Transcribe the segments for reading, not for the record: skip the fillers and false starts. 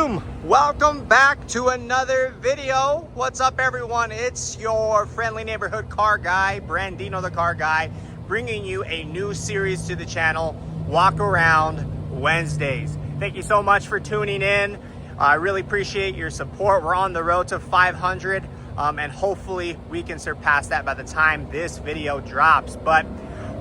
Boom! Welcome back to another video. What's up, everyone? It's your friendly neighborhood car guy, Brandino the Car Guy, bringing you a new series to the channel, Walk Around Wednesdays. Thank you so much for tuning in. I really appreciate your support. We're on the road to 500, and hopefully we can surpass that by the time this video drops. But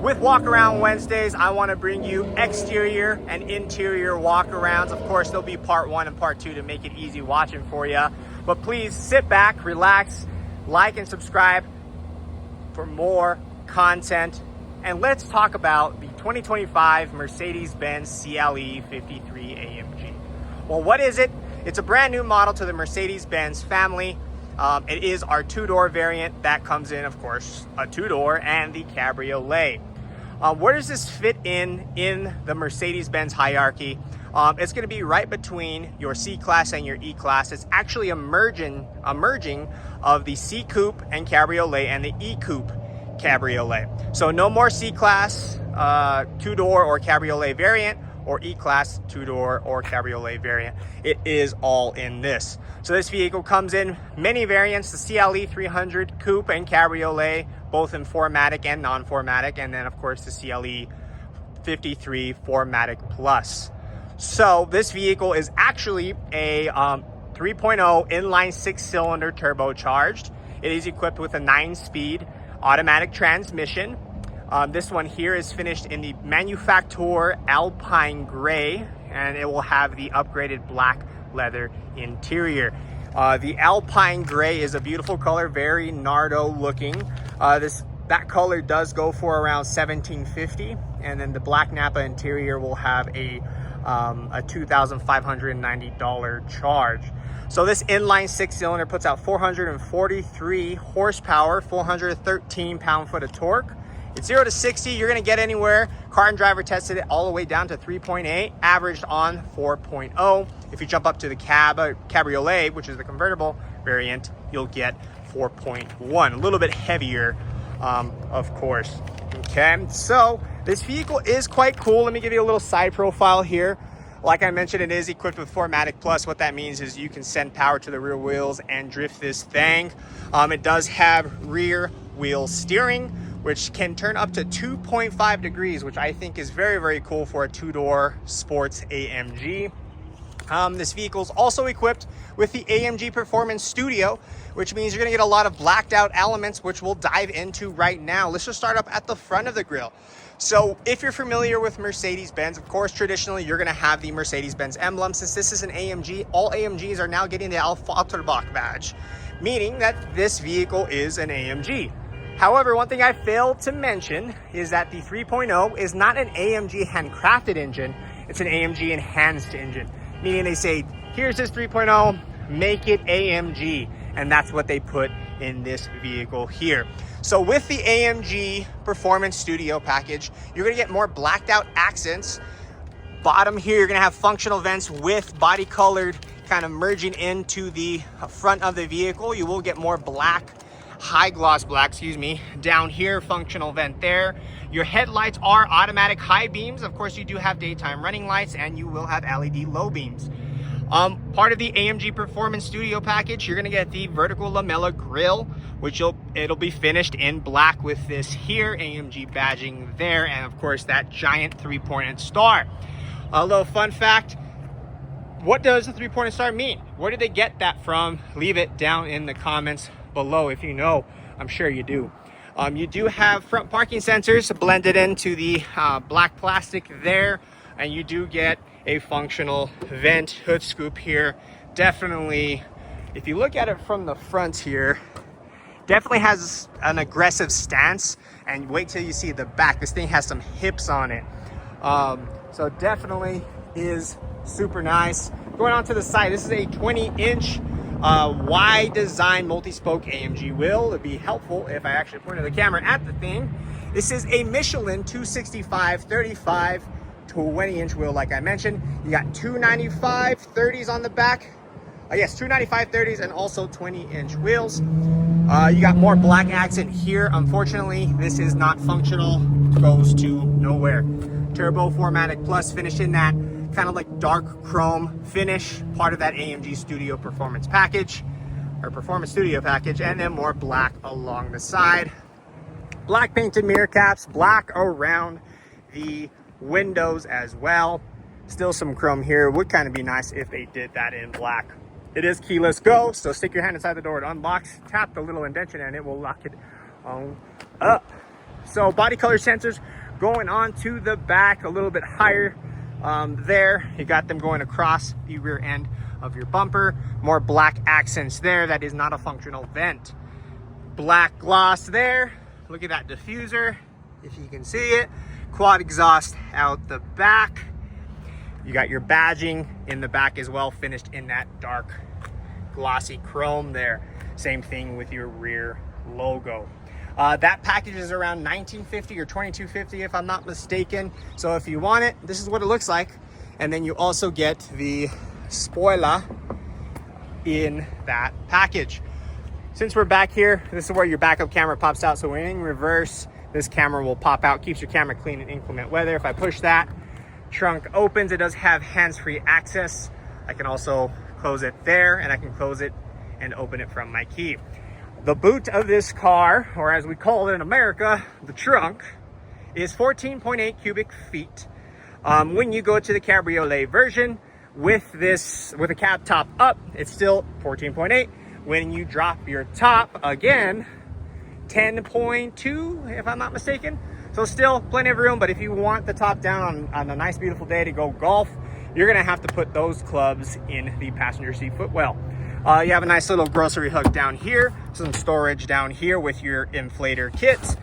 with Walk Around Wednesdays, I want to bring you exterior and interior walk-arounds. Of course, there'll be part 1 and part 2 to make it easy watching for you. But please sit back, relax, like and subscribe for more content. And let's talk about the 2025 Mercedes-Benz CLE 53 AMG. Well, what is it? It's a brand new model to the Mercedes-Benz family. It is our two-door variant that comes in, of course, a two-door and the cabriolet. Where does this fit in the Mercedes-Benz hierarchy? It's going to be right between your C-Class and your E-Class. It's actually a merging of the C-Coupe and Cabriolet and the E-Coupe Cabriolet. So no more C-Class two-door or Cabriolet variant, or E-Class two-door or Cabriolet variant. It is all in this. So this vehicle comes in many variants, the CLE 300 Coupe and Cabriolet, both in 4MATIC and non-4MATIC, and then of course the CLE 53 4MATIC Plus. So this vehicle is actually a 3.0 inline 6-cylinder turbocharged. It is equipped with a 9-speed automatic transmission. This one here is finished in the Manufacture Alpine Gray, and it will have the upgraded black leather interior. The Alpine Gray is a beautiful color, very Nardo looking. That color does go for around $1,750, and then the black Napa interior will have a $2,590 charge. So this inline 6-cylinder puts out 443 horsepower, 413 pound-foot of torque. It's 0 to 60, you're gonna get anywhere. Car and Driver tested it all the way down to 3.8, averaged on 4.0. If you jump up to the Cabriolet, which is the convertible variant, you'll get 4.1, a little bit heavier, of course. Okay, so this vehicle is quite cool. Let me give you a little side profile here. Like I mentioned, it is equipped with 4MATIC Plus. What that means is you can send power to the rear wheels and drift this thing. It does have rear wheel steering, which can turn up to 2.5 degrees, which I think is very, very cool for a two-door sports AMG. This vehicle is also equipped with the AMG Performance Studio, which means you're gonna get a lot of blacked out elements, which we'll dive into right now. Let's just start up at the front of the grille. So if you're familiar with Mercedes-Benz, of course, traditionally, you're gonna have the Mercedes-Benz emblem. Since this is an AMG, all AMGs are now getting the Alpha-Autobahn badge, meaning that this vehicle is an AMG. However, one thing I failed to mention is that the 3.0 is not an AMG handcrafted engine, it's an AMG enhanced engine. Meaning they say, here's this 3.0, make it AMG. And that's what they put in this vehicle here. So with the AMG Performance Studio package, you're gonna get more blacked out accents. Bottom here, you're gonna have functional vents with body colored kind of merging into the front of the vehicle. You will get more black, high gloss black, down here, functional vent there. Your headlights are automatic high beams. Of course, you do have daytime running lights, and you will have LED low beams. Part of the AMG Performance Studio package, you're gonna get the vertical lamella grille, which it'll be finished in black with this here AMG badging there, and of course that giant 3-pointed star. A little fun fact: what does the 3-pointed star mean? Where did they get that from? Leave it down in the comments below if you know. I'm sure you do. You do have front parking sensors blended into the black plastic there, and you do get a functional vent hood scoop here. Definitely, if you look at it from the front here, definitely has an aggressive stance, and wait till you see the back. This thing has some hips on it. So definitely is super nice. Going on to the side, this is a 20-inch wide design multi-spoke AMG wheel. It'd be helpful if I actually pointed the camera at the thing. This is a Michelin 265/35 20-inch wheel, like I mentioned. You got 295 30s on the back. Yes, 295 30s and also 20-inch wheels. You got more black accent here. Unfortunately, this is not functional, goes to nowhere. Turbo 4MATIC Plus finished in that kind of like dark chrome finish, part of that AMG Studio Performance package, or Performance Studio package, and then more black along the side. Black painted mirror caps, black around the windows as well. Still some chrome here. Would kind of be nice if they did that in black. It is keyless go, so stick your hand inside the door, it unlocks, tap the little indentation and it will lock it on up. So body color sensors going on to the back a little bit higher there. You got them going across the rear end of your bumper. More black accents there. That is not a functional vent. Black gloss there. Look at that diffuser, if you can see it. Quad exhaust out the back. You got your badging in the back as well, finished in that dark glossy chrome there. Same thing with your rear logo. That package is around $19.50 or $22.50 if I'm not mistaken. So if you want it, this is what it looks like. And then you also get the spoiler in that package. Since we're back here, this is where your backup camera pops out. So when in reverse, this camera will pop out, keeps your camera clean in inclement weather. If I push that, trunk opens. It does have hands-free access. I can also close it there, and I can close it and open it from my key. The boot of this car, or as we call it in America, the trunk, is 14.8 cubic feet. When you go to the cabriolet version with a cab top up, it's still 14.8. When you drop your top, again, 10.2 if I'm not mistaken. So still plenty of room, but if you want the top down on a nice beautiful day to go golf, you're gonna have to put those clubs in the passenger seat footwell. You have a nice little grocery hook down here, some storage down here with your inflator kits,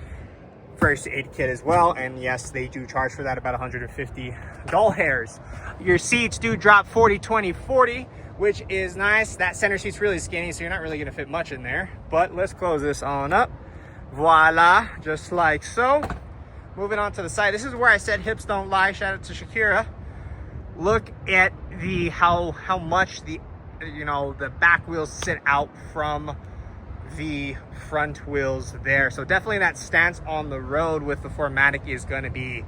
first aid kit as well, and yes, they do charge for that about 150 doll hairs. Your seats do drop 40, 20, 40, which is nice. That center seat's really skinny, so you're not really gonna fit much in there, but let's close this on up. Voila, just like so. Moving on to the side, this is where I said hips don't lie. Shout out to Shakira. Look at how much the back wheels sit out from the front wheels there. So definitely that stance on the road with the 4MATIC is going to be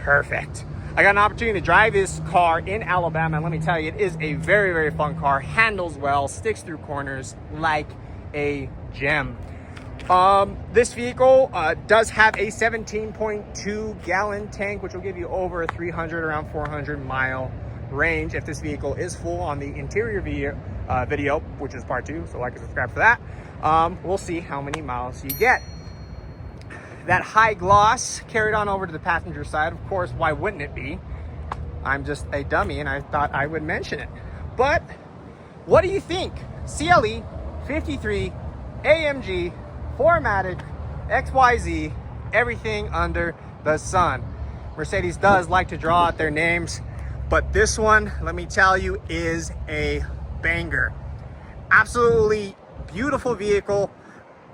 perfect. I got an opportunity to drive this car in Alabama, and let me tell you, it is a very, very fun car. Handles well, sticks through corners like a gem. This vehicle does have a 17.2 gallon tank, which will give you over 300, around 400 mile range if this vehicle is full on the interior video, which is part 2, so like and subscribe for that. We'll see how many miles you get. That high gloss carried on over to the passenger side. Of course, why wouldn't it be? I'm just a dummy and I thought I would mention it. But what do you think? CLE 53 AMG 4MATIC XYZ, everything under the sun. Mercedes does like to draw out their names, but this one, let me tell you, is a banger. Absolutely beautiful vehicle.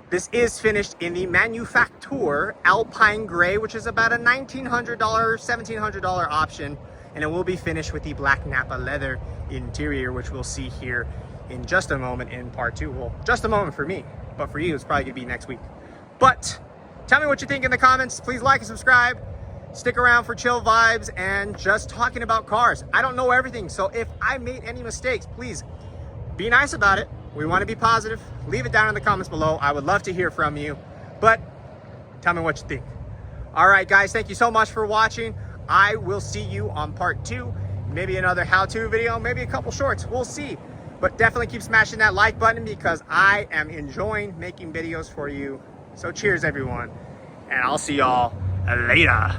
This is finished in the Manufacture Alpine Gray, which is about a $1,900, $1,700 option, and it will be finished with the black Napa leather interior, which we'll see here in just a moment in part 2. Well, just a moment for me, but for you, it's probably gonna be next week. But tell me what you think in the comments. Please like and subscribe. Stick around for chill vibes and just talking about cars. I don't know everything, so if I made any mistakes, please be nice about it. We want to be positive. Leave it down in the comments below. I would love to hear from you, but tell me what you think. All right, guys, thank you so much for watching. I will see you on part 2, maybe another how-to video, maybe a couple shorts, we'll see. But definitely keep smashing that like button because I am enjoying making videos for you. So cheers, everyone, and I'll see y'all later.